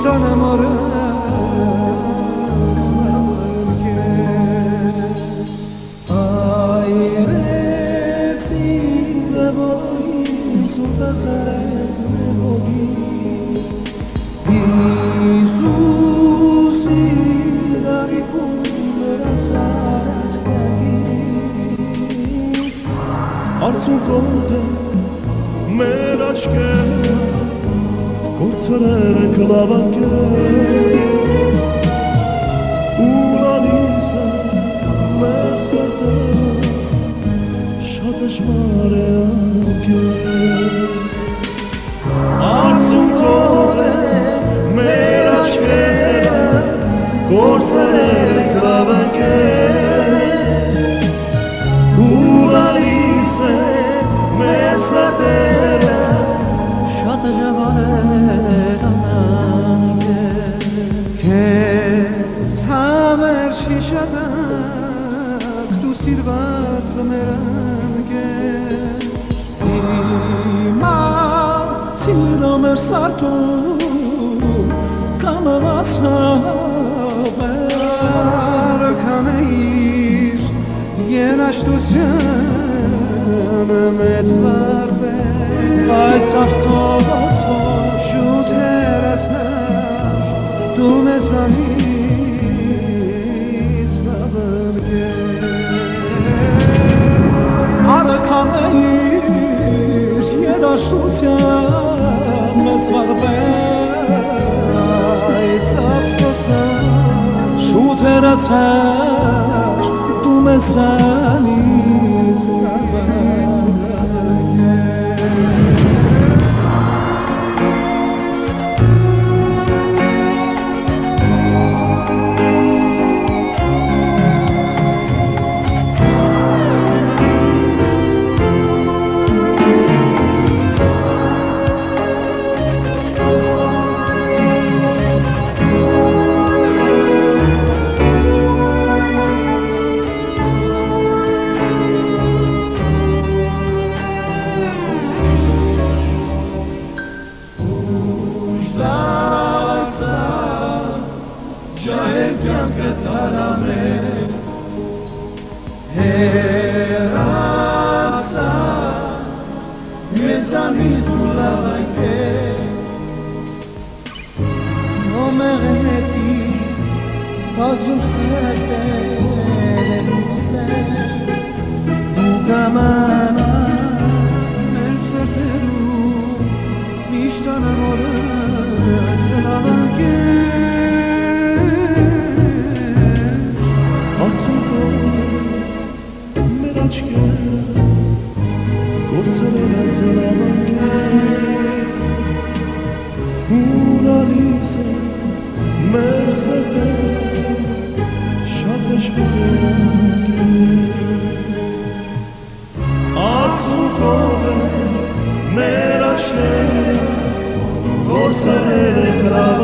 Mishtan amore Արցունքոտ մեր աչքերը կործրել են կլավանքեր ու լալիս է մեր սրտերը շատ դժվար է անկել Արցունքոտ մեր աչքերը կործրել են կլավանքեր ու լալիս մեր սրտերը շատ դժվար է անկել Քեզ համար շիշատակ դու սիրված մեր ընկեր Հիմա սիրո մեր սարդում կամավասավ արկանեիր Երաշտության մեծ վարվեր Բայց արսոս որ շուտ հերասներ Դու մեզանից վավնգեր Արկանեիր երաշտության մեծ վարվեր Բայց արսոս շուտ հերասներ Դու մեզանից Հերացա մեզանից դու լավայքեր Նոմեղետի բազում սրտեր Դու կամանաս մեր սրտերում Միշտան ամորը սլավանքեր Գործել են կլավանքեր ու լալիս է մեր սրտերը շատ դժվար է Արցունքով է մեր աչքերը գործել են կլավանքեր